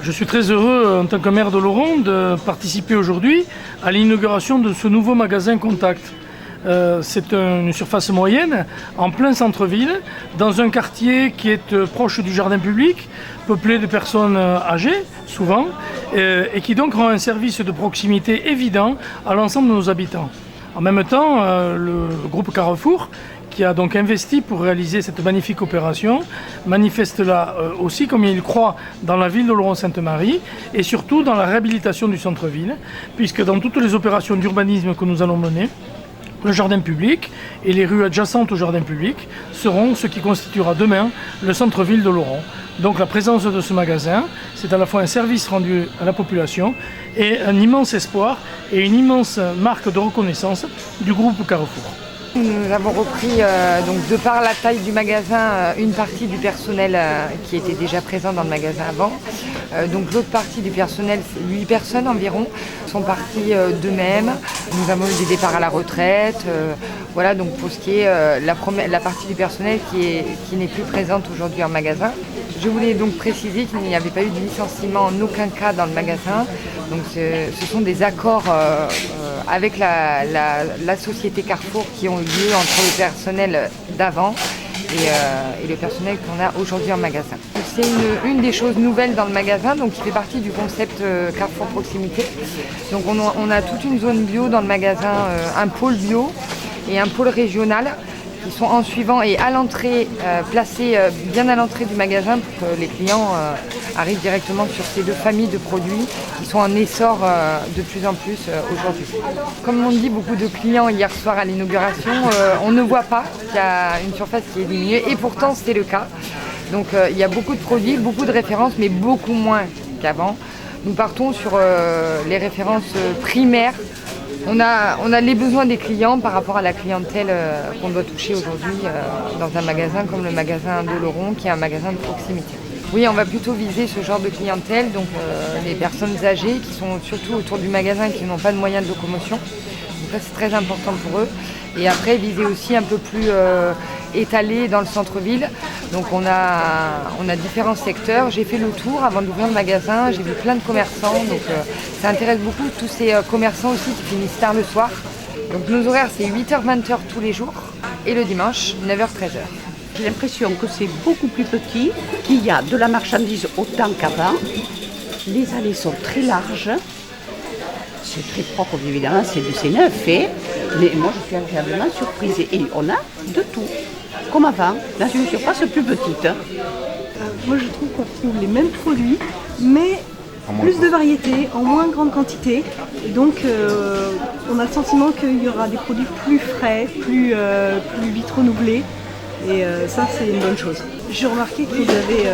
Je suis très heureux en tant que maire d'Oloron de participer aujourd'hui à l'inauguration de ce nouveau magasin Contact. C'est une surface moyenne en plein centre-ville, dans un quartier qui est proche du jardin public, peuplé de personnes âgées, souvent, et qui donc rend un service de proximité évident à l'ensemble de nos habitants. En même temps, le groupe Carrefour, qui a donc investi pour réaliser cette magnifique opération, manifeste là aussi comme il croit dans la ville d'Oloron-Sainte-Marie et surtout dans la réhabilitation du centre-ville, puisque dans toutes les opérations d'urbanisme que nous allons mener, le jardin public et les rues adjacentes au jardin public seront ce qui constituera demain le centre-ville d'Oloron. Donc la présence de ce magasin, c'est à la fois un service rendu à la population et un immense espoir et une immense marque de reconnaissance du groupe Carrefour. Nous avons repris, donc de par la taille du magasin, une partie du personnel qui était déjà présent dans le magasin avant. Donc l'autre partie du personnel, 8 personnes environ, sont parties d'eux-mêmes. Nous avons eu des départs à la retraite. Voilà, donc pour ce qui est la partie du personnel qui n'est plus présente aujourd'hui en magasin. Je voulais donc préciser qu'il n'y avait pas eu de licenciement en aucun cas dans le magasin. Donc ce sont des accords avec la société Carrefour qui ont eu lieu entre le personnel d'avant et le personnel qu'on a aujourd'hui en magasin. C'est une des choses nouvelles dans le magasin, donc qui fait partie du concept Carrefour Proximité. Donc on a toute une zone bio dans le magasin, un pôle bio et un pôle régional qui sont en suivant et à l'entrée, placés bien à l'entrée du magasin pour que les clients arrivent directement sur ces deux familles de produits qui sont en essor de plus en plus aujourd'hui. Comme on dit beaucoup de clients hier soir à l'inauguration, on ne voit pas qu'il y a une surface qui est diminuée et pourtant c'est le cas. Donc il y a beaucoup de produits, beaucoup de références mais beaucoup moins qu'avant. Nous partons sur les références primaires. On a les besoins des clients par rapport à la clientèle qu'on doit toucher aujourd'hui dans un magasin comme le magasin d'Oloron qui est un magasin de proximité. Oui, on va plutôt viser ce genre de clientèle, donc les personnes âgées qui sont surtout autour du magasin et qui n'ont pas de moyens de locomotion. Donc ça c'est très important pour eux. Et après viser aussi un peu plus étalé dans le centre-ville. Donc on a différents secteurs. J'ai fait le tour avant d'ouvrir le magasin, j'ai vu plein de commerçants. Donc ça intéresse beaucoup tous ces commerçants aussi qui finissent tard le soir. Donc nos horaires c'est 8h-20h tous les jours et le dimanche 9h-13h. J'ai l'impression que c'est beaucoup plus petit, qu'il y a de la marchandise autant qu'avant. Les allées sont très larges. C'est très propre, évidemment, c'est neuf, mais moi je suis agréablement surprise. Et on a de tout, comme avant, dans une surface plus petite. Moi je trouve qu'on trouve les mêmes produits, mais plus de variété, en moins grande quantité. Et donc on a le sentiment qu'il y aura des produits plus frais, plus vite renouvelés. Et ça c'est une bonne chose. J'ai remarqué qu'ils avaient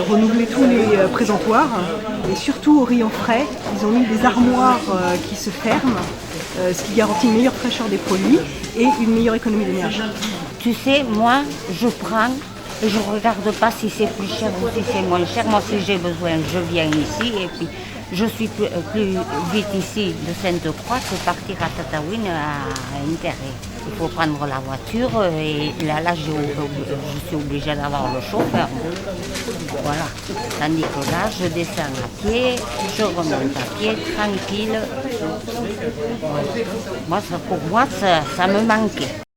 renouvelé tous les présentoirs et surtout au rayon frais, ils ont mis des armoires qui se ferment, ce qui garantit une meilleure fraîcheur des produits et une meilleure économie d'énergie. Tu sais, moi je prends et je ne regarde pas si c'est plus cher ou si c'est moins cher. Moi si j'ai besoin, je viens ici et puis je suis plus vite ici de Sainte-Croix que partir à Tataouine à Intérêt. Il faut prendre la voiture et là je suis obligée d'avoir le chauffeur. Voilà. Tandis que là, je descends à pied, je remonte à pied, tranquille. Voilà. Pour moi, ça me manquait.